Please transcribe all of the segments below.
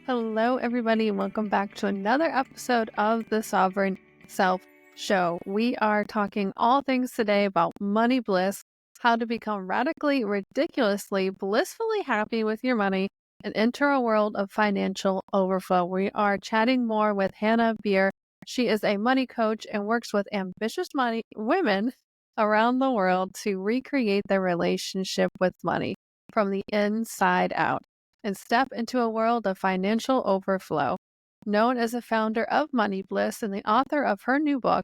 Hello, everybody, and welcome back to another episode of the Sovereign Self Show. We are talking all things today about money bliss, how to become radically, ridiculously, blissfully happy with your money and enter a world of financial overflow. We are chatting more with Hanna Bier. She is a money coach and works with ambitious women around the world to recreate their relationship with money from the inside out and step into a world of financial overflow. Known as the founder of Money Bliss and the author of her new book,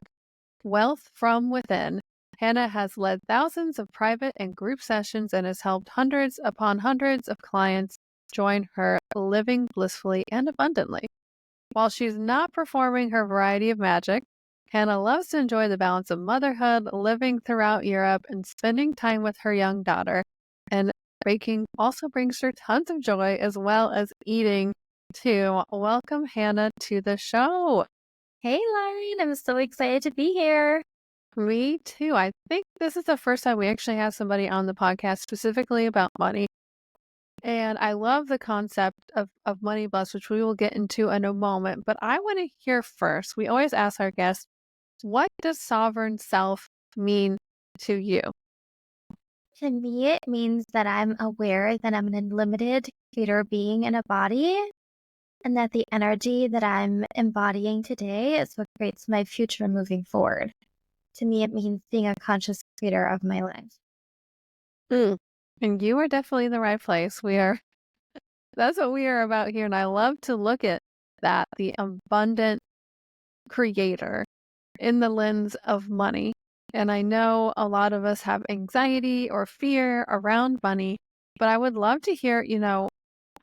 Wealth from Within, Hanna has led thousands of private and group sessions and has helped hundreds upon hundreds of clients join her living blissfully and abundantly. While she's not performing her variety of magic, Hanna loves to enjoy the balance of motherhood, living throughout Europe, and spending time with her young daughter. And baking also brings her tons of joy as well as eating too. Welcome, Hanna, to the show. Hey, Loren, I'm so excited to be here. Me too. I think this is the first time we actually have somebody on the podcast specifically about money. And I love the concept of money bliss, which we will get into in a moment. But I want to hear first. We always ask our guests, what does sovereign self mean to you? To me, it means that I'm aware that I'm an unlimited creator being in a body, and that the energy that I'm embodying today is what creates my future moving forward. To me, it means being a conscious creator of my life. And you are definitely in the right place. That's what we are about here. And I love to look at that, the abundant creator in the lens of money. And I know a lot of us have anxiety or fear around money, but I would love to hear,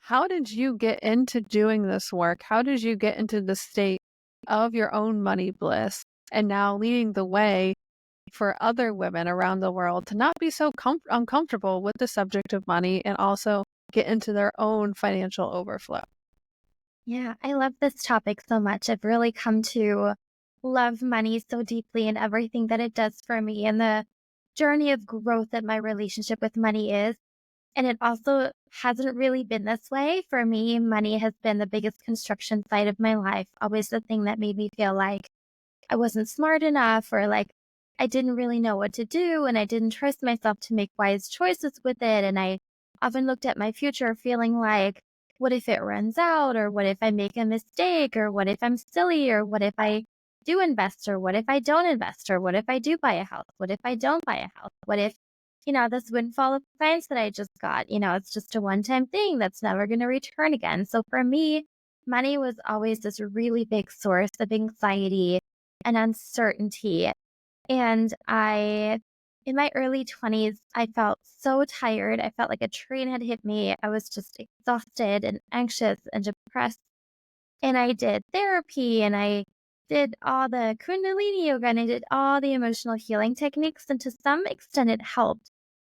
how did you get into doing this work? How did you get into the state of your own money bliss and now leading the way for other women around the world to not be so uncomfortable with the subject of money and also get into their own financial overflow? Yeah, I love this topic so much. I've really come to love money so deeply and everything that it does for me and the journey of growth that my relationship with money is. And it also hasn't really been this way. For me, money has been the biggest construction site of my life, always the thing that made me feel like I wasn't smart enough or like I didn't really know what to do and I didn't trust myself to make wise choices with it. And I often looked at my future feeling like, what if it runs out? Or what if I make a mistake? Or what if I'm silly? Or what if I do invest? Or what if I don't invest? Or what if I do buy a house? What if I don't buy a house? What if, this windfall of clients that I just got, it's just a one-time thing that's never going to return again. So for me, money was always this really big source of anxiety and uncertainty. And in my early 20s, I felt so tired. I felt like a train had hit me. I was just exhausted and anxious and depressed. And I did therapy and I did all the Kundalini yoga and I did all the emotional healing techniques. And to some extent, it helped,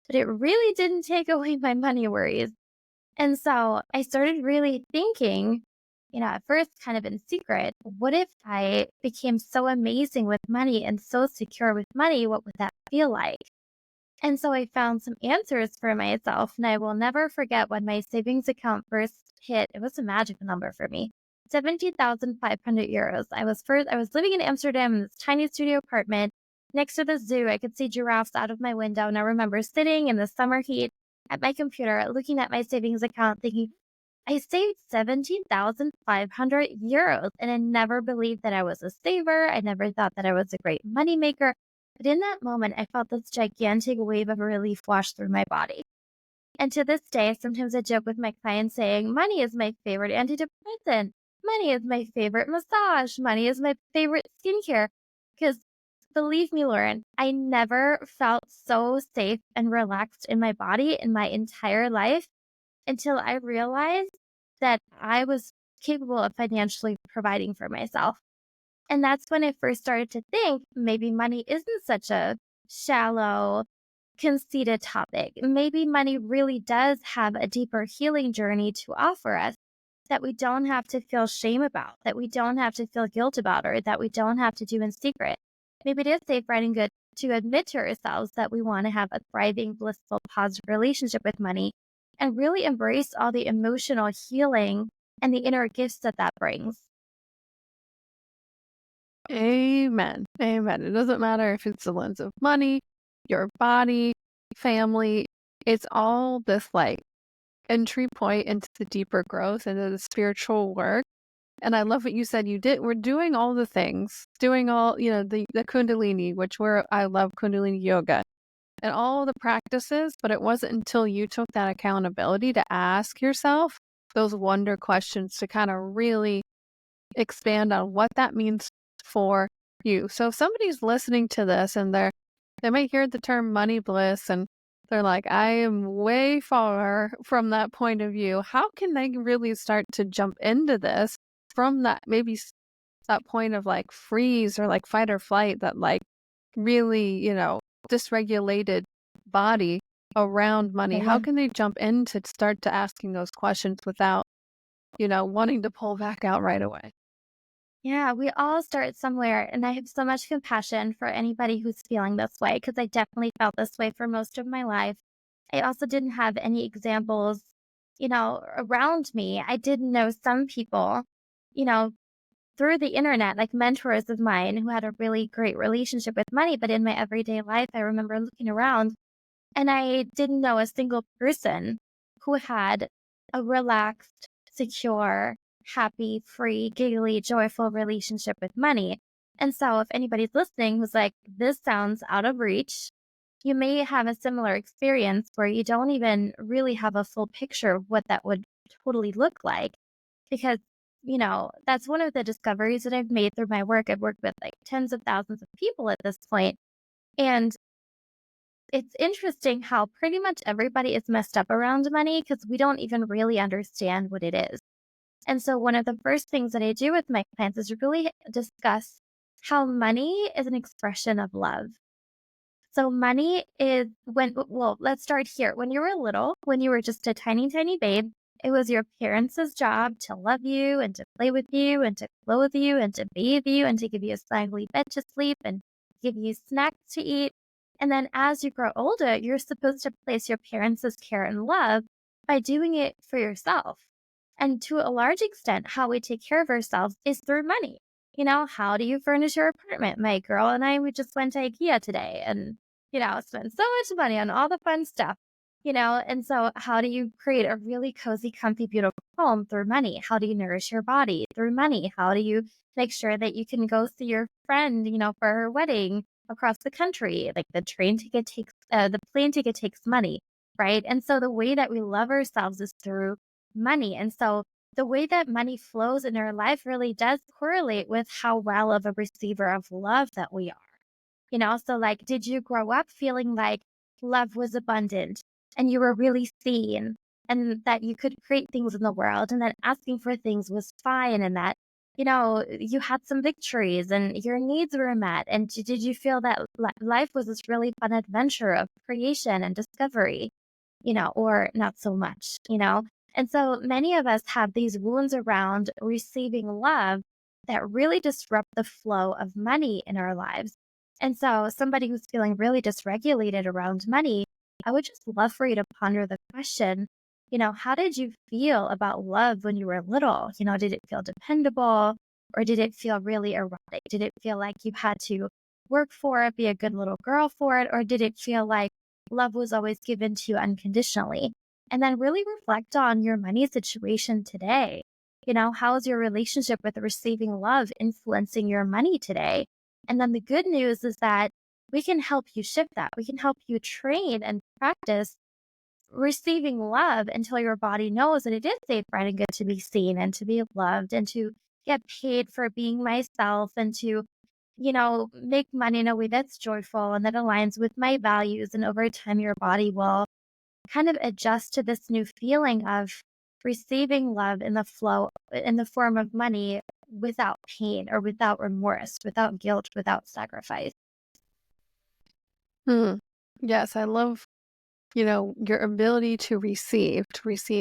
but it really didn't take away my money worries. And so I started really thinking, at first kind of in secret, what if I became so amazing with money and so secure with money? What would that feel like? And so I found some answers for myself. And I will never forget when my savings account first hit. It was a magical number for me. 17,500 euros. I was living in Amsterdam in this tiny studio apartment next to the zoo. I could see giraffes out of my window. And I remember sitting in the summer heat at my computer, looking at my savings account, thinking, I saved 17,500 euros. And I never believed that I was a saver. I never thought that I was a great moneymaker. But in that moment, I felt this gigantic wave of relief wash through my body. And to this day, sometimes I joke with my clients saying, money is my favorite antidepressant. Money is my favorite massage. Money is my favorite skincare. Because believe me, Loren, I never felt so safe and relaxed in my body in my entire life until I realized that I was capable of financially providing for myself. And that's when I first started to think maybe money isn't such a shallow, conceited topic. Maybe money really does have a deeper healing journey to offer us that we don't have to feel shame about, that we don't have to feel guilt about, or that we don't have to do in secret. Maybe it is safe, right, and good to admit to ourselves that we want to have a thriving, blissful, positive relationship with money and really embrace all the emotional healing and the inner gifts that that brings. Amen. Amen. It doesn't matter if it's the lens of money, your body, family. It's all this like entry point into the deeper growth, into the spiritual work. And I love what you said you did. We're doing all the things, doing all, the Kundalini, I love Kundalini yoga and all the practices, but it wasn't until you took that accountability to ask yourself those wonder questions to kind of really expand on what that means for you. So if somebody's listening to this and they might hear the term money bliss and they're like, I am way far from that point of view. How can they really start to jump into this from that that point of like freeze or like fight or flight, that like really, dysregulated body around money? How Yeah. can they jump in to start to asking those questions without, wanting to pull back out right away? Yeah, we all start somewhere. And I have so much compassion for anybody who's feeling this way because I definitely felt this way for most of my life. I also didn't have any examples, around me. I did know some people, you know, through the internet, like mentors of mine who had a really great relationship with money. But in my everyday life, I remember looking around and I didn't know a single person who had a relaxed, secure, happy, free, giggly, joyful relationship with money. And so if anybody's listening who's like, this sounds out of reach, you may have a similar experience where you don't even really have a full picture of what that would totally look like. Because, that's one of the discoveries that I've made through my work. I've worked with like tens of thousands of people at this point, and it's interesting how pretty much everybody is messed up around money because we don't even really understand what it is. And so, one of the first things that I do with my clients is really discuss how money is an expression of love. So, money is let's start here. When you were little, when you were just a tiny, tiny babe, it was your parents' job to love you and to play with you and to clothe you and to bathe you and to give you a snugly bed to sleep and give you snacks to eat. And then as you grow older, you're supposed to place your parents' care and love by doing it for yourself. And to a large extent, how we take care of ourselves is through money. How do you furnish your apartment? My girl and I, we just went to IKEA today and, spent so much money on all the fun stuff, and so how do you create a really cozy, comfy, beautiful home through money? How do you nourish your body through money? How do you make sure that you can go see your friend, for her wedding across the country? Like the plane ticket takes money, right? And so the way that we love ourselves is through money. And so the way that money flows in our life really does correlate with how well of a receiver of love that we are. So like, did you grow up feeling like love was abundant and you were really seen and that you could create things in the world and that asking for things was fine and that, you had some victories and your needs were met? And did you feel that life was this really fun adventure of creation and discovery, or not so much, And so many of us have these wounds around receiving love that really disrupt the flow of money in our lives. And so, somebody who's feeling really dysregulated around money, I would just love for you to ponder the question, how did you feel about love when you were little? Did it feel dependable or did it feel really erotic? Did it feel like you had to work for it, be a good little girl for it? Or did it feel like love was always given to you unconditionally? And then really reflect on your money situation today. How is your relationship with receiving love influencing your money today? And then the good news is that we can help you shift that. We can help you train and practice receiving love until your body knows that it is safe, right, and good to be seen and to be loved and to get paid for being myself and to, make money in a way that's joyful and that aligns with my values. And over time, your body will kind of adjust to this new feeling of receiving love in the flow, in the form of money without pain or without remorse, without guilt, without sacrifice. Hmm. Yes, I love, your ability to receive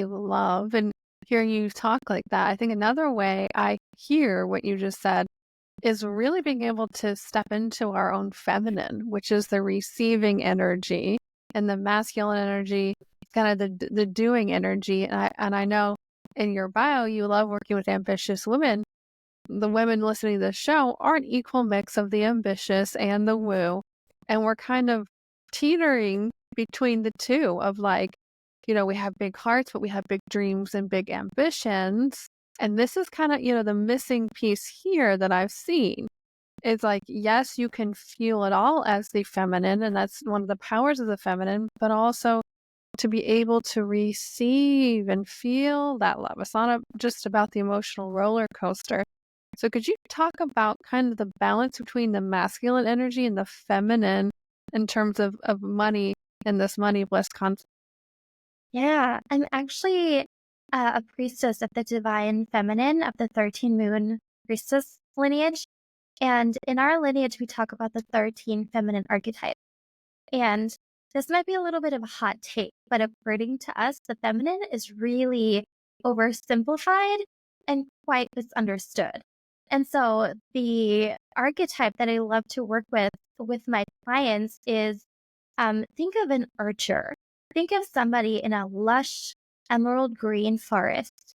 love and hearing you talk like that. I think another way I hear what you just said is really being able to step into our own feminine, which is the receiving energy, and the masculine energy, kind of the doing energy. And I know in your bio, you love working with ambitious women. The women listening to the show are an equal mix of the ambitious and the woo. And we're kind of teetering between the two of like, we have big hearts, but we have big dreams and big ambitions. And this is kind of, the missing piece here that I've seen. It's like, yes, you can feel it all as the feminine, and that's one of the powers of the feminine, but also to be able to receive and feel that love. It's not just about the emotional roller coaster. So could you talk about kind of the balance between the masculine energy and the feminine in terms of money and this money bliss concept? Yeah, I'm actually a priestess of the divine feminine of the 13 moon priestess lineage. And in our lineage, we talk about the 13 feminine archetypes. And this might be a little bit of a hot take, but according to us, the feminine is really oversimplified and quite misunderstood. And so the archetype that I love to work with my clients is think of an archer. Think of somebody in a lush emerald green forest.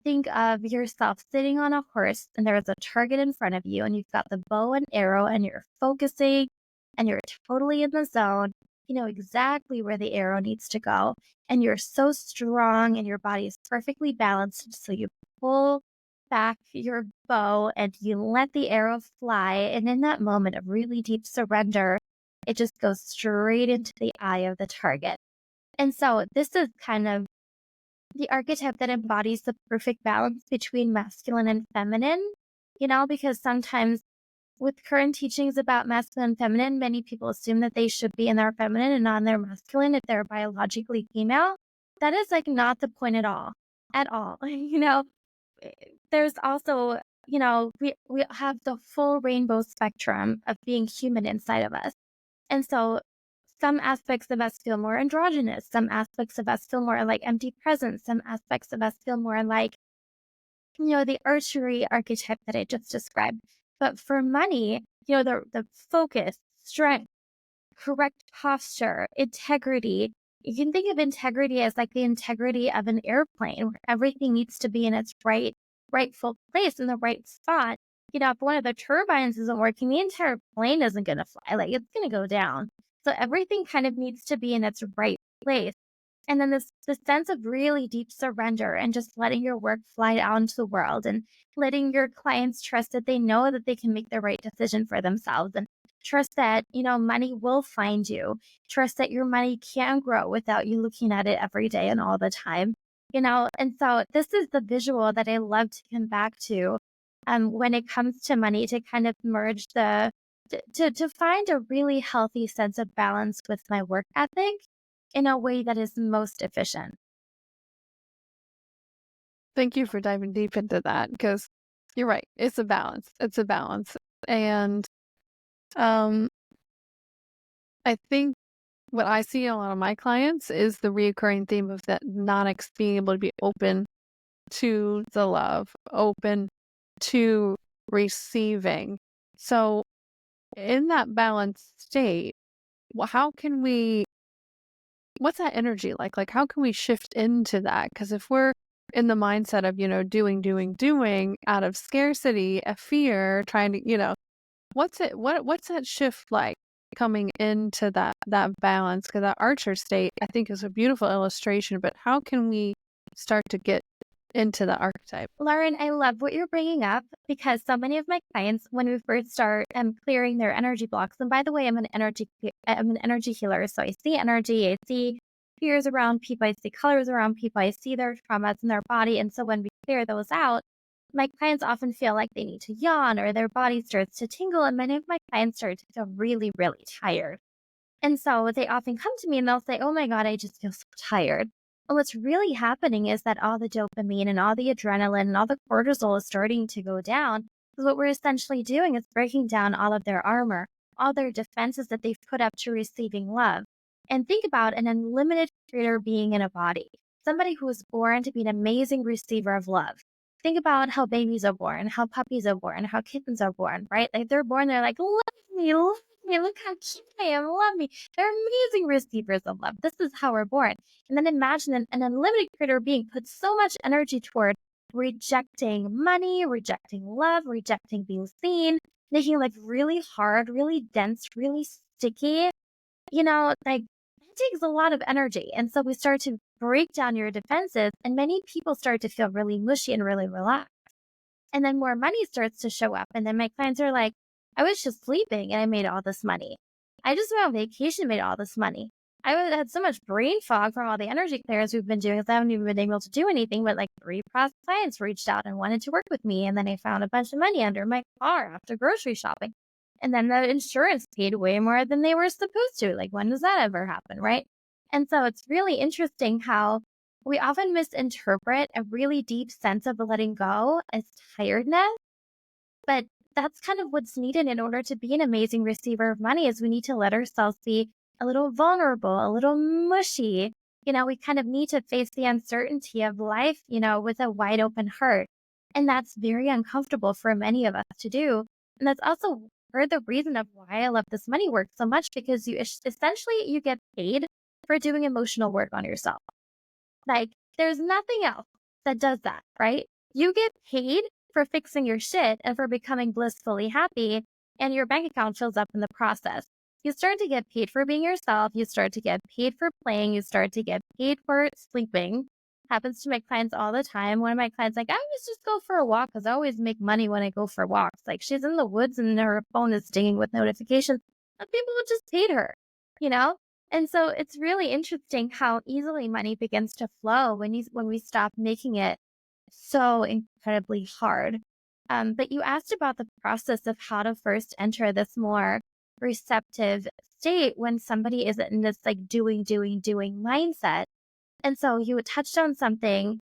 Think of yourself sitting on a horse and there's a target in front of you and you've got the bow and arrow and you're focusing and you're totally in the zone. You know exactly where the arrow needs to go. And you're so strong and your body is perfectly balanced. So you pull back your bow and you let the arrow fly. And in that moment of really deep surrender, it just goes straight into the eye of the target. And so this is kind of the archetype that embodies the perfect balance between masculine and feminine, because sometimes with current teachings about masculine and feminine, many people assume that they should be in their feminine and not in their masculine if they're biologically female. That is like not the point at all. At all. There's also, we have the full rainbow spectrum of being human inside of us. And so some aspects of us feel more androgynous. Some aspects of us feel more like empty presence. Some aspects of us feel more like, the archery archetype that I just described. But for money, the focus, strength, correct posture, integrity. You can think of integrity as like the integrity of an airplane where everything needs to be in its rightful place in the right spot. If one of the turbines isn't working, the entire plane isn't going to fly. Like it's going to go down. So everything kind of needs to be in its right place. And then the sense of really deep surrender and just letting your work fly out into the world and letting your clients trust that they know that they can make the right decision for themselves and trust that, money will find you. Trust that your money can grow without you looking at it every day and all the time. And so this is the visual that I love to come back to when it comes to money, to kind of merge to find a really healthy sense of balance with my work ethic in a way that is most efficient. Thank you for diving deep into that because you're right. It's a balance. It's a balance. And I think what I see in a lot of my clients is the reoccurring theme of that being able to be open to the love, open to receiving. So in that balanced state, how can we, what's that energy like? Like, how can we shift into that? Because if we're in the mindset of, doing out of scarcity, a fear, trying to, what's that shift like coming into that balance? Because that archer state, I think, is a beautiful illustration, but how can we start to get into the archetype? Loren, I love what you're bringing up because so many of my clients, when we first start clearing their energy blocks, and by the way, I'm an energy healer, so I see energy, I see fears around people, I see colors around people, I see their traumas in their body, and so when we clear those out, my clients often feel like they need to yawn or their body starts to tingle, and many of my clients start to feel really, really tired. And so they often come to me and they'll say, "Oh my God, I just feel so tired." And what's really happening is that all the dopamine and all the adrenaline and all the cortisol is starting to go down. Because what we're essentially doing is breaking down all of their armor, all their defenses that they've put up to receiving love. And think about an unlimited creator being in a body, somebody who was born to be an amazing receiver of love. Think about how babies are born, how puppies are born, how kittens are born, right? Like they're born, they're like, love Hey, look how cute I am. Love me. They're amazing receivers of love. This is how we're born. And then imagine an unlimited creator being puts so much energy toward rejecting money, rejecting love, rejecting being seen, making life really hard, really dense, really sticky. Like that takes a lot of energy. And so we start to break down your defenses, and many people start to feel really mushy and really relaxed. And then more money starts to show up. And then my clients are like, I was just sleeping and I made all this money. I just went on vacation and made all this money. Had so much brain fog from all the energy clearance we've been doing. I haven't even been able to do anything, but like 3 past clients reached out and wanted to work with me. And then I found a bunch of money under my car after grocery shopping. And then the insurance paid way more than they were supposed to. Like, when does that ever happen? Right. And so it's really interesting how we often misinterpret a really deep sense of letting go as tiredness, but that's kind of what's needed in order to be an amazing receiver of money is we need to let ourselves be a little vulnerable, a little mushy. We kind of need to face the uncertainty of life, with a wide open heart. And that's very uncomfortable for many of us to do. And that's also part of the reason of why I love this money work so much, because essentially you get paid for doing emotional work on yourself. Like, there's nothing else that does that, right? You get paid for fixing your shit and for becoming blissfully happy, and your bank account fills up in the process. You start to get paid for being yourself. You start to get paid for playing. You start to get paid for sleeping. Happens to my clients all the time. One of my clients like, I always just go for a walk because I always make money when I go for walks. Like, she's in the woods and her phone is dinging with notifications. And people would just paid her, you know? And so it's really interesting how easily money begins to flow when we stop making it so incredibly hard. But you asked about the process of how to first enter this more receptive state when somebody is in this like doing mindset. And so you touched on something,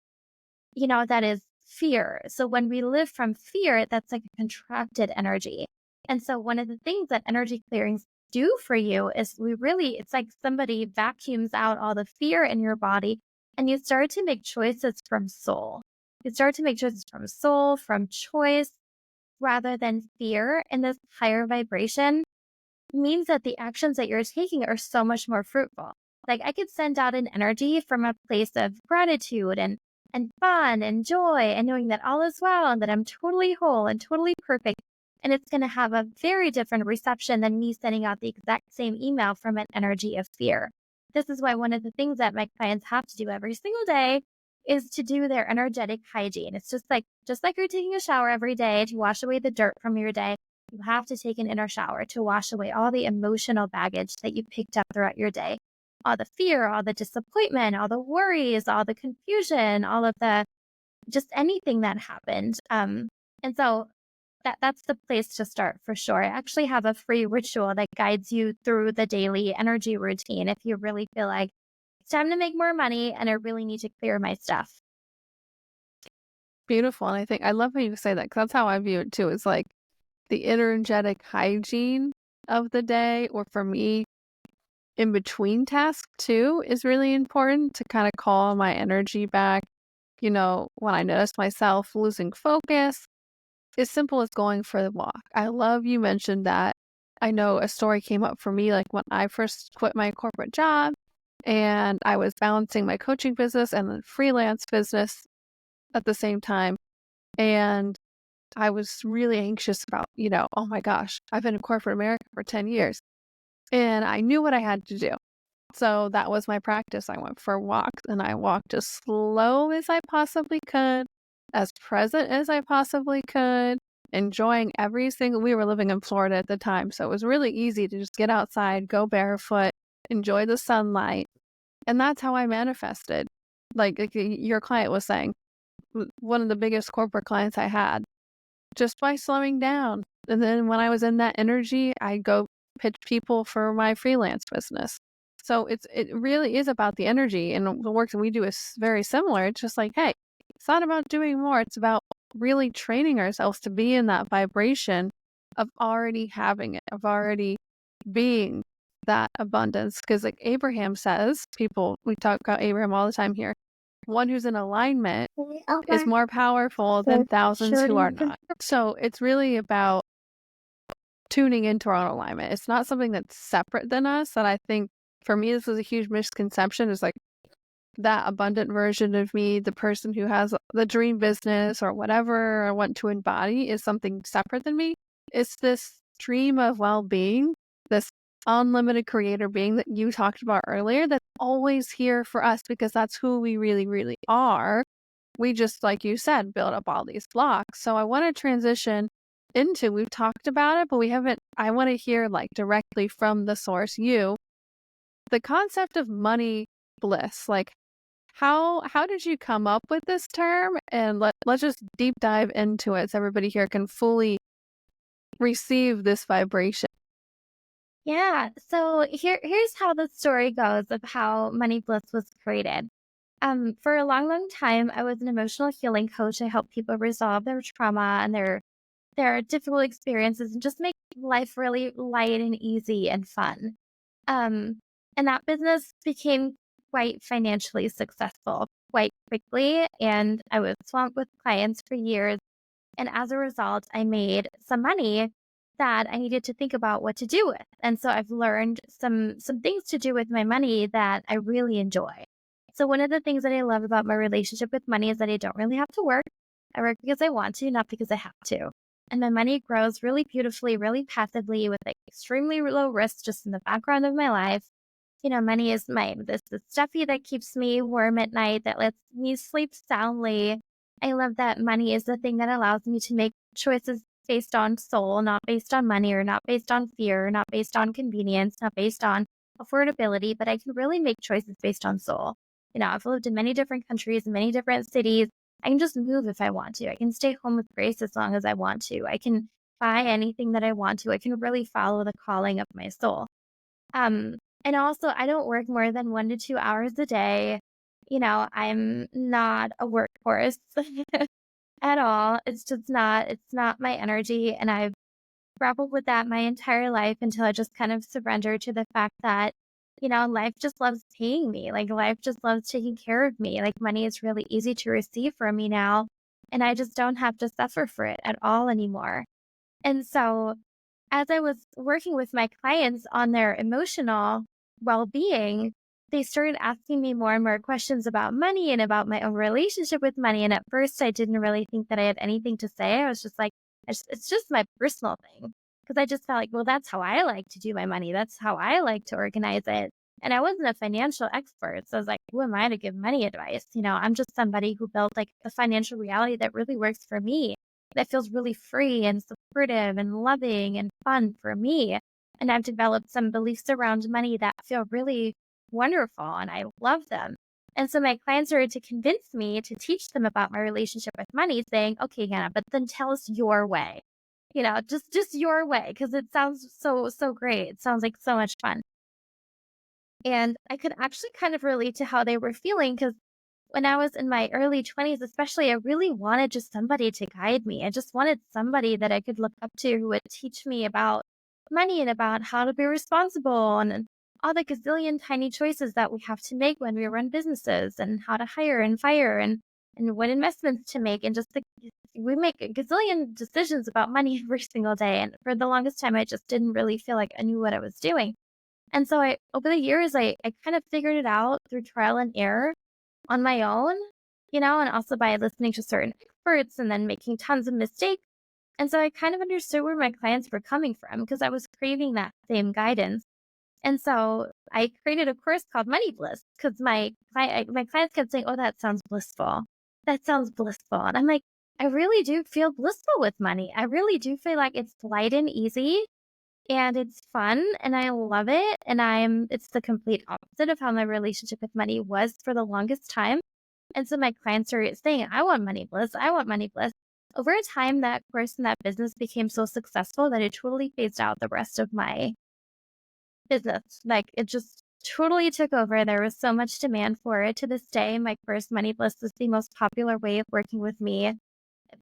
that is fear. So when we live from fear, that's like a contracted energy. And so one of the things that energy clearings do for you is it's like somebody vacuums out all the fear in your body and you start to make choices from soul. You start to make choices from soul, from choice, rather than fear. And this higher vibration means that the actions that you're taking are so much more fruitful. Like, I could send out an energy from a place of gratitude and fun and joy and knowing that all is well and that I'm totally whole and totally perfect. And it's going to have a very different reception than me sending out the exact same email from an energy of fear. This is why one of the things that my clients have to do every single day is to do their energetic hygiene. It's just like you're taking a shower every day to wash away the dirt from your day. You have to take an inner shower to wash away all the emotional baggage that you picked up throughout your day. All the fear, all the disappointment, all the worries, all the confusion, all of the just anything that happened. And so that's the place to start for sure. I actually have a free ritual that guides you through the daily energy routine if you really feel like it's time to make more money and I really need to clear my stuff. Beautiful. And I think I love how you say that, because that's how I view it too. It's like the energetic hygiene of the day, or for me, in between tasks too, is really important to kind of call my energy back. When I notice myself losing focus, as simple as going for the walk. I love you mentioned that. I know a story came up for me, like when I first quit my corporate job and I was balancing my coaching business and the freelance business at the same time. And I was really anxious about, oh my gosh, I've been in corporate America for 10 years and I knew what I had to do. So that was my practice. I went for walks and I walked as slow as I possibly could, as present as I possibly could, enjoying we were living in Florida at the time. So it was really easy to just get outside, go barefoot, enjoy the sunlight. And that's how I manifested. Like your client was saying, one of the biggest corporate clients I had, just by slowing down. And then when I was in that energy, I'd go pitch people for my freelance business. So it really is about the energy, and the work that we do is very similar. It's just like, hey, it's not about doing more. It's about really training ourselves to be in that vibration of already having it, of already being that abundance. Because like Abraham says, we talk about Abraham all the time here. One who's in alignment is more powerful than thousands who are not. So it's really about tuning into our own alignment. It's not something that's separate than us. And I think for me, this was a huge misconception. Is like that abundant version of me, the person who has the dream business or whatever I want to embody, is something separate than me. It's this stream of well-being, this unlimited creator being that you talked about earlier, that's always here for us because that's who we really, really are. We just, like you said, build up all these blocks. So I want to transition into, we've talked about it, but we haven't, I want to hear like directly from the source, you, the concept of money bliss. Like, how did you come up with this term? And let's just deep dive into it so everybody here can fully receive this vibration. Yeah. So here's how the story goes of how Money Bliss was created. For a long, long time, I was an emotional healing coach. I help people resolve their trauma and their difficult experiences and just make life really light and easy and fun. Um, and that business became quite financially successful quite quickly. And I was swamped with clients for years. And as a result, I made some money that I needed to think about what to do with. And so I've learned some things to do with my money that I really enjoy. So one of the things that I love about my relationship with money is that I don't really have to work. I work because I want to, not because I have to. And my money grows really beautifully, really passively with like extremely low risk just in the background of my life. Money is this stuffy that keeps me warm at night, that lets me sleep soundly. I love that money is the thing that allows me to make choices based on soul, not based on money or not based on fear, not based on convenience, not based on affordability, but I can really make choices based on soul. I've lived in many different countries, in many different cities. I can just move if I want to. I can stay home with grace as long as I want to. I can buy anything that I want to. I can really follow the calling of my soul. Um, and also, I don't work more than 1 to 2 hours a day. I'm not a workhorse at all. It's not my energy. And I've grappled with that my entire life until I just kind of surrendered to the fact that, life just loves paying me. Like life just loves taking care of me. Like money is really easy to receive from me now. And I just don't have to suffer for it at all anymore. And so as I was working with my clients on their emotional well being, they started asking me more and more questions about money and about my own relationship with money. And at first, I didn't really think that I had anything to say. I was just like, it's just my personal thing. Because I just felt like, well, that's how I like to do my money. That's how I like to organize it. And I wasn't a financial expert. So I was like, who am I to give money advice? I'm just somebody who built like a financial reality that really works for me, that feels really free and supportive and loving and fun for me. And I've developed some beliefs around money that feel really wonderful and I love them. And so my clients started to convince me to teach them about my relationship with money, saying, okay, Hannah, but then tell us your way. Just your way, because it sounds so great. It sounds like so much fun. And I could actually kind of relate to how they were feeling because when I was in my early 20s, especially, I really wanted just somebody to guide me. I just wanted somebody that I could look up to who would teach me about money and about how to be responsible and all the gazillion tiny choices that we have to make when we run businesses and how to hire and fire and what investments to make. And we make a gazillion decisions about money every single day. And for the longest time, I just didn't really feel like I knew what I was doing. And so over the years, I kind of figured it out through trial and error on my own, and also by listening to certain experts and then making tons of mistakes. And so I kind of understood where my clients were coming from because I was craving that same guidance. And so I created a course called Money Bliss because my clients kept saying, "Oh, that sounds blissful. That sounds blissful." And I'm like, I really do feel blissful with money. I really do feel like it's light and easy and it's fun and I love it. And it's the complete opposite of how my relationship with money was for the longest time. And so my clients are saying, I want money bliss. I want money bliss. Over time, that course and that business became so successful that it totally phased out the rest of my business. Like it just totally took over. There was so much demand for it. To this day, my course, Money Bliss, is the most popular way of working with me.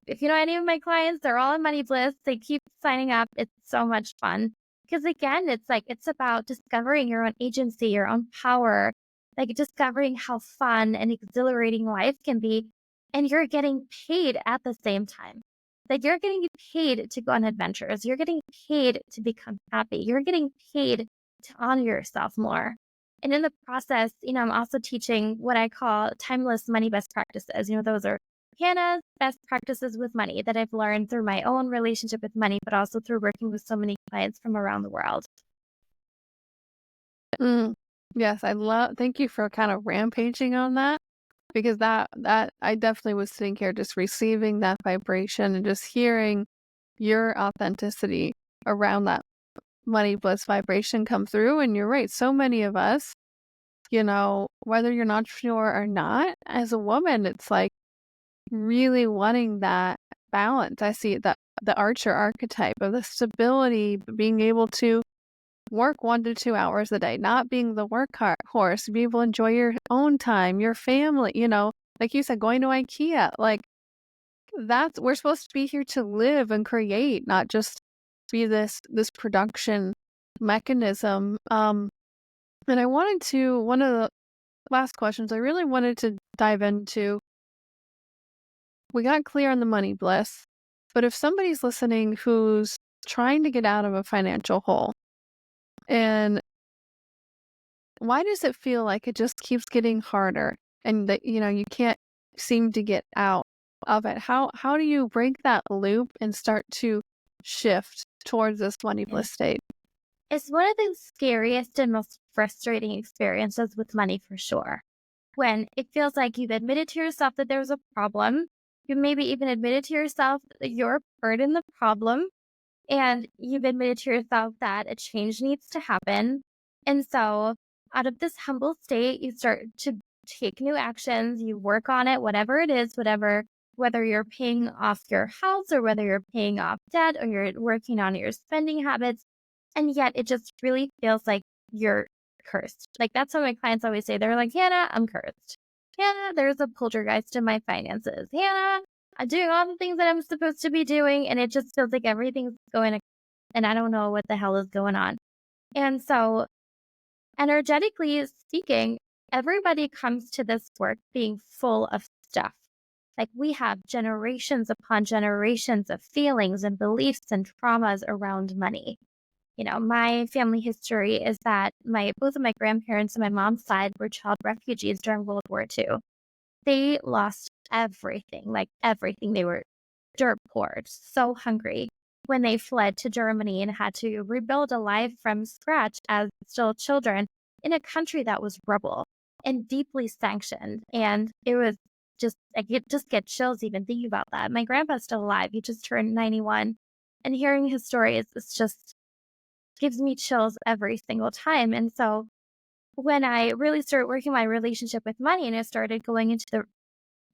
If you know any of my clients, they're all in Money Bliss. They keep signing up. It's so much fun. Because again, it's about discovering your own agency, your own power, like discovering how fun and exhilarating life can be. And you're getting paid at the same time. Like you're getting paid to go on adventures. You're getting paid to become happy. You're getting paid to honor yourself more. And in the process, I'm also teaching what I call timeless money best practices. Those are Hannah's best practices with money that I've learned through my own relationship with money, but also through working with so many clients from around the world. Yes, thank you for kind of rampaging on that, because that I definitely was sitting here just receiving that vibration and just hearing your authenticity around that money bliss vibration come through. And you're right, so many of us, whether you're an entrepreneur or not, as a woman, it's like really wanting that balance. I see that the archer archetype of the stability, being able to work 1 to 2 hours a day, not being the horse, be able to enjoy your own time, your family, like you said, going to IKEA, like we're supposed to be here to live and create, not just be this production mechanism. And one of the last questions I really wanted to dive into, we got clear on the money bliss, but if somebody's listening who's trying to get out of a financial hole, and why does it feel like it just keeps getting harder and that, you can't seem to get out of it? How do you break that loop and start to shift towards this money bliss state? It's one of the scariest and most frustrating experiences with money for sure. When it feels like you've admitted to yourself that there's a problem, you maybe even admitted to yourself that you're part in the problem, and you've admitted to yourself that a change needs to happen. And so out of this humble state, you start to take new actions, you work on it, whatever it is, whether you're paying off your house or whether you're paying off debt or you're working on your spending habits. And yet it just really feels like you're cursed. Like that's what my clients always say. They're like, Hannah, I'm cursed. Hannah, there's a poltergeist in my finances. Hannah, I'm doing all the things that I'm supposed to be doing, and it just feels like everything's going, and I don't know what the hell is going on. And so, energetically speaking, everybody comes to this work being full of stuff. Like we have generations upon generations of feelings and beliefs and traumas around money. My family history is that both of my grandparents on my mom's side were child refugees during World War II. They lost everything, like everything. They were dirt poor, so hungry when they fled to Germany and had to rebuild a life from scratch as still children in a country that was rebel and deeply sanctioned. And it was I just get chills even thinking about that. My grandpa's still alive. He just turned 91. And hearing his story, it's just gives me chills every single time. And so when I really started working my relationship with money and I started going into the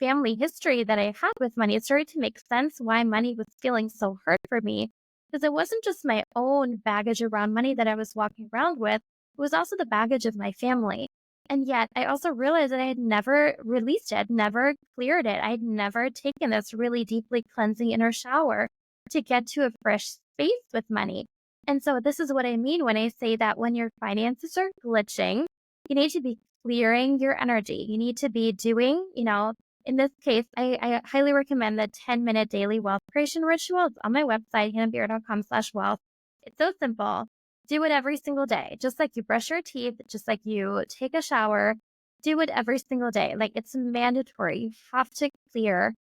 family history that I had with money, it started to make sense why money was feeling so hard for me. Because it wasn't just my own baggage around money that I was walking around with, it was also the baggage of my family. And yet I also realized that I had never released it, never cleared it. I had never taken this really deeply cleansing inner shower to get to a fresh space with money. And so this is what I mean when I say that when your finances are glitching, you need to be clearing your energy. You need to be doing, in this case, I highly recommend the 10-minute daily wealth creation ritual. It's on my website, hannabier.com/wealth. It's so simple. Do it every single day. Just like you brush your teeth, just like you take a shower, do it every single day. Like it's mandatory. You have to clear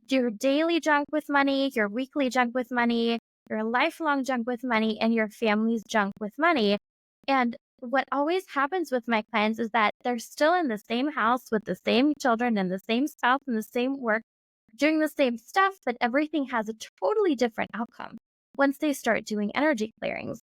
your daily junk with money, your weekly junk with money, your lifelong junk with money, and your family's junk with money. And what always happens with my clients is that they're still in the same house with the same children and the same spouse and the same work, doing the same stuff, but everything has a totally different outcome once they start doing energy clearings.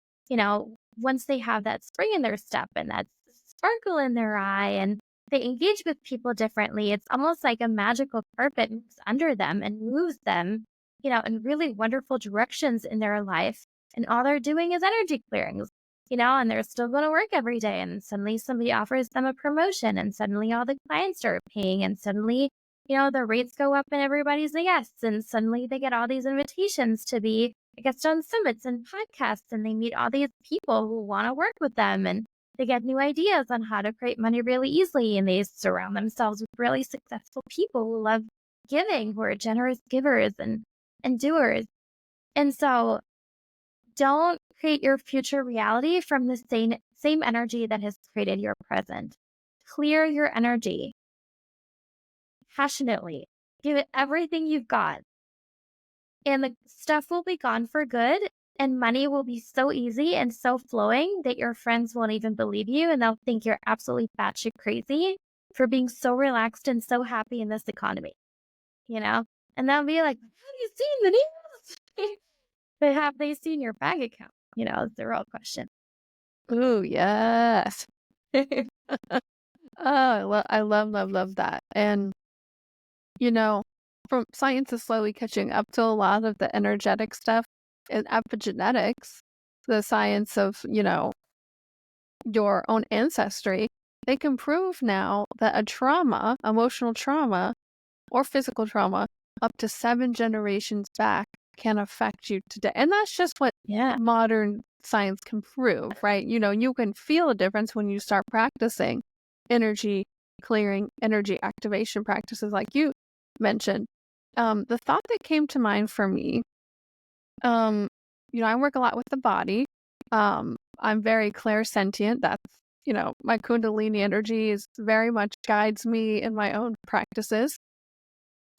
Once they have that spring in their step and that sparkle in their eye and they engage with people differently, it's almost like a magical carpet moves under them and moves them, in really wonderful directions in their life. And all they're doing is energy clearings, and they're still going to work every day. And suddenly somebody offers them a promotion and suddenly all the clients start paying and suddenly, the rates go up and everybody's a yes. And suddenly they get all these invitations to be guests on summits and podcasts, and they meet all these people who want to work with them, and they get new ideas on how to create money really easily. And they surround themselves with really successful people who love giving, who are generous givers. And and doers. And so don't create your future reality from the same energy that has created your present. Clear your energy passionately. Give it everything you've got. And the stuff will be gone for good. And money will be so easy and so flowing that your friends won't even believe you. And they'll think you're absolutely batshit crazy for being so relaxed and so happy in this economy, you know? And they'll be like, have you seen the news? But have they seen your bank account? Is the real question. Ooh, yes. Oh, I love that. And, from science is slowly catching up to a lot of the energetic stuff and epigenetics, the science of, your own ancestry. They can prove now that a trauma, emotional trauma, or physical trauma up to 7 generations back can affect you today. And that's just what modern science can prove, right? You can feel a difference when you start practicing energy clearing, energy activation practices like you mentioned. The thought that came to mind for me, I work a lot with the body. I'm very clairsentient. That's, my Kundalini energy is very much guides me in my own practices.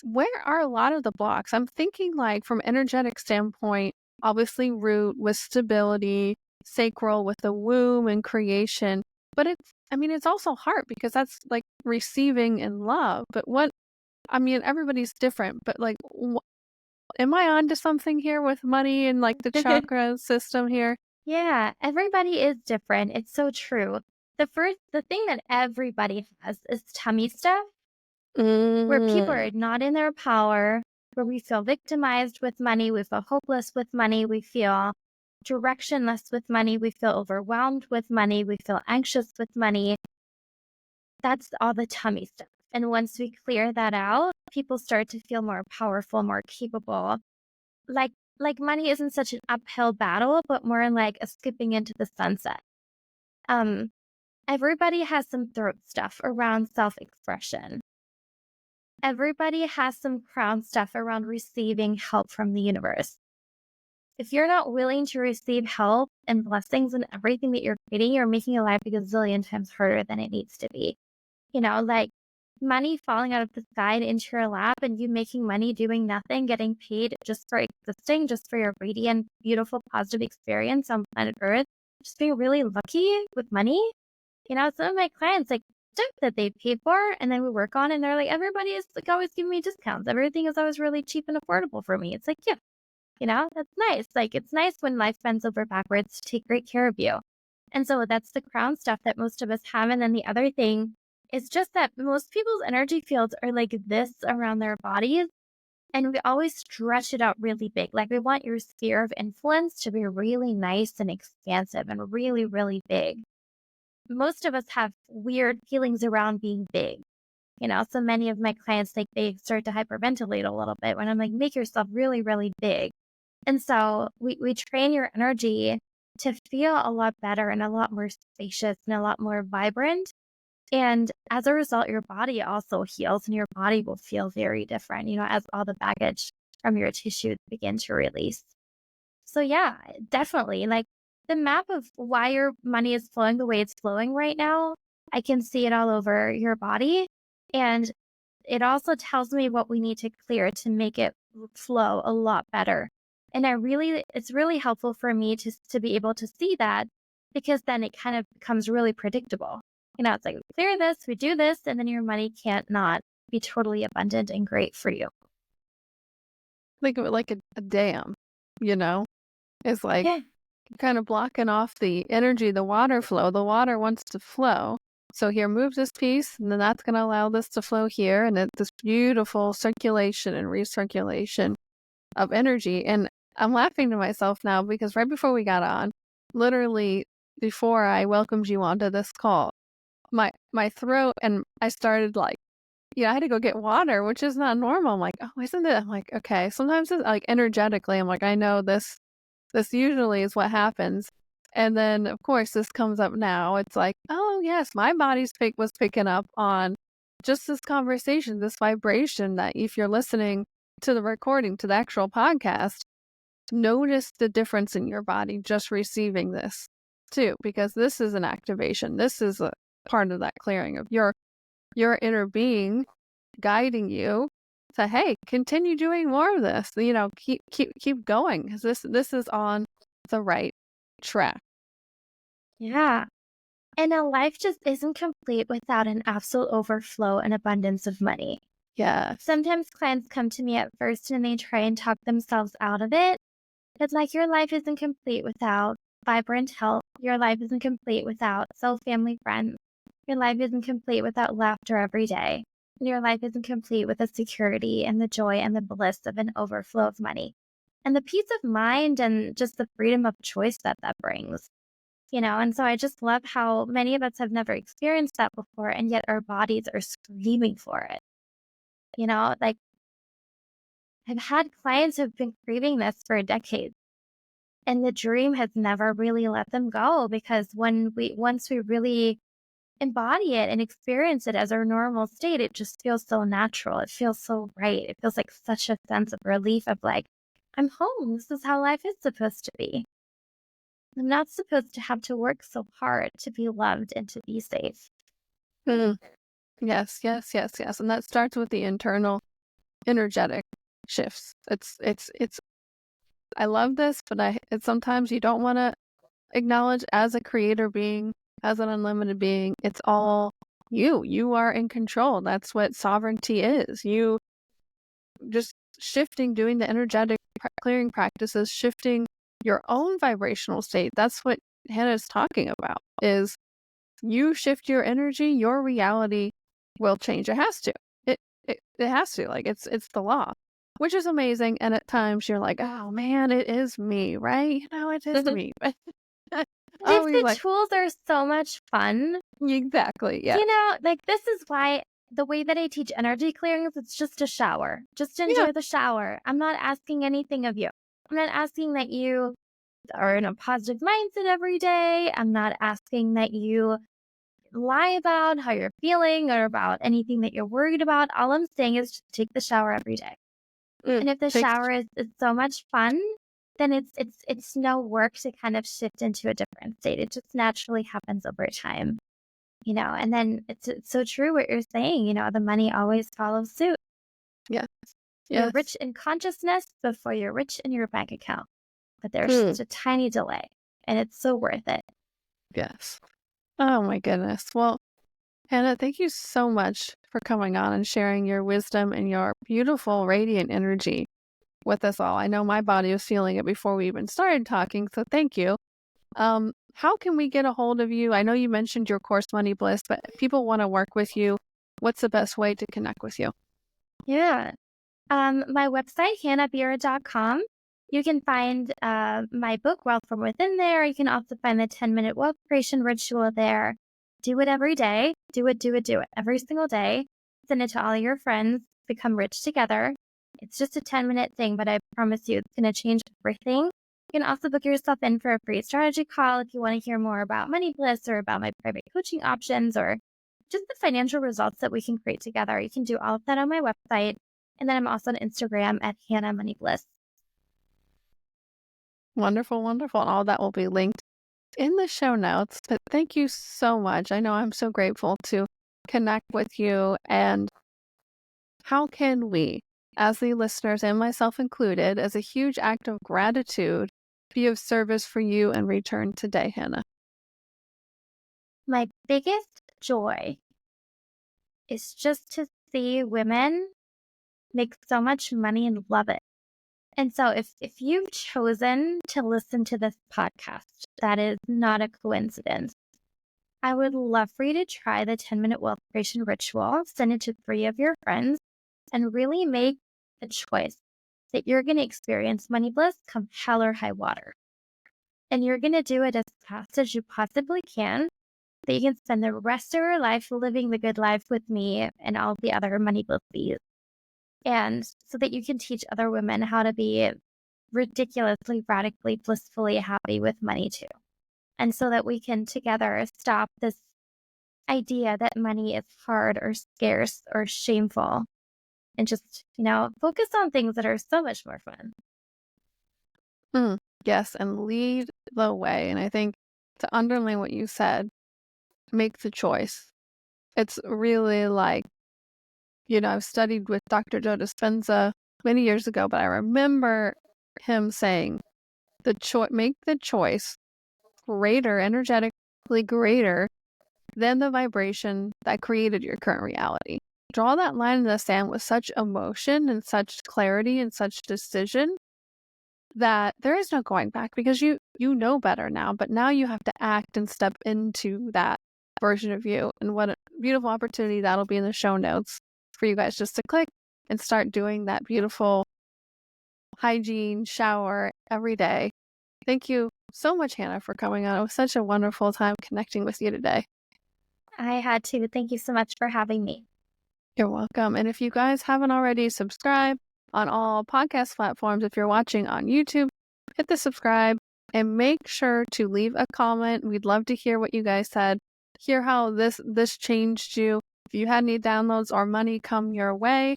Where are a lot of the blocks? I'm thinking like from energetic standpoint, obviously root with stability, sacral with the womb and creation. But it's also heart because that's like receiving and love. But everybody's different. But like, am I onto something here with money and like the chakra system here? Yeah, everybody is different. It's so true. The thing that everybody has is tummy stuff, where people are not in their power, where we feel victimized with money, we feel hopeless with money, we feel directionless with money, we feel overwhelmed with money, we feel anxious with money. That's all the tummy stuff. And once we clear that out, people start to feel more powerful, more capable. Like money isn't such an uphill battle, but more like a skipping into the sunset. Everybody has some throat stuff around self-expression. Everybody has some crown stuff around receiving help from the universe. If you're not willing to receive help and blessings and everything that you're creating, you're making your life a gazillion times harder than it needs to be. Like money falling out of the sky and into your lap and you making money doing nothing, getting paid just for existing, just for your radiant, beautiful, positive experience on planet Earth, just being really lucky with money. Some of my clients, like, stuff that they paid for and then we work on and they're like, everybody is like always giving me discounts. Everything is always really cheap and affordable for me. It's like, yeah, that's nice. Like, it's nice when life bends over backwards to take great care of you. And so that's the crown stuff that most of us have. And then the other thing is just that most people's energy fields are like this around their bodies. And we always stretch it out really big. Like, we want your sphere of influence to be really nice and expansive and really, really big. Most of us have weird feelings around being big. So many of my clients, like, they start to hyperventilate a little bit when I'm like, make yourself really, really big. And so we train your energy to feel a lot better and a lot more spacious and a lot more vibrant. And as a result, your body also heals and your body will feel very different, as all the baggage from your tissues begin to release. So yeah, definitely. Like, the map of why your money is flowing the way it's flowing right now, I can see it all over your body. And it also tells me what we need to clear to make it flow a lot better. And it's really helpful for me to be able to see that, because then it kind of becomes really predictable. It's like, we clear this, we do this, and then your money can't not be totally abundant and great for you. Think of it like a dam, It's like kind of blocking off the energy, the water flow. The water wants to flow. So here, move this piece, and then that's going to allow this to flow here. And it's this beautiful circulation and recirculation of energy. And I'm laughing to myself now because right before we got on, literally before I welcomed you onto this call, my throat, and I started like, I had to go get water, which is not normal. I'm like, oh, isn't it? I'm like, okay. Sometimes it's like energetically, I'm like, I know this usually is what happens. And then of course this comes up now. It's like, oh yes, my body's was picking up on just this conversation, this vibration that if you're listening to the recording, to the actual podcast, notice the difference in your body just receiving this too, because this is an activation. This is a part of that clearing of your inner being guiding you to, hey, continue doing more of this. Keep going, because this is on the right track. Yeah. And a life just isn't complete without an absolute overflow and abundance of money. Yeah. Sometimes clients come to me at first and they try and talk themselves out of it. It's like your life isn't complete without vibrant health. Your life isn't complete without family, friends. Your life isn't complete without laughter every day. And your life isn't complete with the security and the joy and the bliss of an overflow of money. And the peace of mind and just the freedom of choice that brings. And so I just love how many of us have never experienced that before, and yet our bodies are screaming for it. Like I've had clients who've been craving this for decades, and the dream has never really let them go, because once we really embody it and experience it as our normal state, it just feels so natural. It feels so right. It feels like such a sense of relief of like, I'm home. This is how life is supposed to be. I'm not supposed to have to work so hard to be loved and to be safe. Mm. Yes. And that starts with the internal energetic shifts. It's I love this, but it's sometimes you don't want to acknowledge, as a creator being, as an unlimited being, it's all you. You are in control. That's what sovereignty is. You just shifting, doing the energetic clearing practices, shifting your own vibrational state. That's what Hannah's talking about, is you shift your energy, your reality will change. It has to. It has to. Like it's the law, which is amazing. And at times you're like, oh man, it is me, right? It is me. If Always the like, tools are so much fun, exactly, yeah, like this is why the way that I teach energy clearings, it's just a shower. Just yeah. enjoy the shower. I'm not asking anything of you. I'm not asking that you are in a positive mindset every day. I'm not asking that you lie about how you're feeling or about anything that you're worried about. All I'm saying is just take the shower every day. And if the Takes shower is so much fun, then it's no work to kind of shift into a different state. It just naturally happens over time. And then it's so true what you're saying, the money always follows suit. yes, You're yes, rich in consciousness before you're rich in your bank account. But there's just a tiny delay, and it's so worth it. yes. Oh my goodness. Well, Hannah, thank you so much for coming on and sharing your wisdom and your beautiful, radiant energy with us all. I know my body was feeling it before we even started talking, so thank you. How can we get a hold of you? I know you mentioned your course, Money Bliss, but if people want to work with you, what's the best way to connect with you? Yeah. My website, hannabier.com. You can find my book, Wealth from Within, there. You can also find the 10-minute wealth creation ritual there. Do it every day. Do it every single day. Send it to all your friends. Become rich together. It's just a 10-minute thing, but I promise you it's going to change everything. You can also book yourself in for a free strategy call if you want to hear more about Money Bliss or about my private coaching options or just the financial results that we can create together. You can do all of that on my website. And then I'm also on Instagram at Hanna Money Bliss. Wonderful, wonderful. And all that will be linked in the show notes. But thank you so much. I know I'm so grateful to connect with you. And how can we, as the listeners and myself included, as a huge act of gratitude, be of service for you in return today, Hannah? My biggest joy is just to see women make so much money and love it. And so if you've chosen to listen to this podcast, that is not a coincidence. I would love for you to try the 10-minute wealth creation ritual, send it to 3 of your friends, and really make the choice that you're going to experience money bliss come hell or high water. And you're going to do it as fast as you possibly can, that you can spend the rest of your life living the good life with me and all the other money bliss bees. And so that you can teach other women how to be ridiculously, radically, blissfully happy with money too. And so that we can together stop this idea that money is hard or scarce or shameful, and just, focus on things that are so much more fun. Yes, and lead the way. And I think to underline what you said, make the choice. It's really like, I've studied with Dr. Joe Dispenza many years ago, but I remember him saying, make the choice greater, energetically greater than the vibration that created your current reality. Draw that line in the sand with such emotion and such clarity and such decision that there is no going back, because you know better now, but now you have to act and step into that version of you. And what a beautiful opportunity that'll be in the show notes for you guys just to click and start doing that beautiful hygiene shower every day. Thank you so much, Hannah, for coming on. It was such a wonderful time connecting with you today. I had to. Thank you so much for having me. You're welcome. And if you guys haven't already, subscribe on all podcast platforms. If you're watching on YouTube, hit the subscribe and make sure to leave a comment. We'd love to hear what you guys said, hear how this changed you. If you had any downloads or money come your way,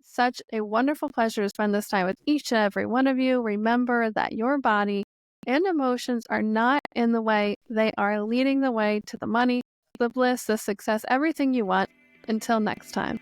such a wonderful pleasure to spend this time with each and every one of you. Remember that your body and emotions are not in the way. They are leading the way to the money, the bliss, the success, everything you want. Until next time.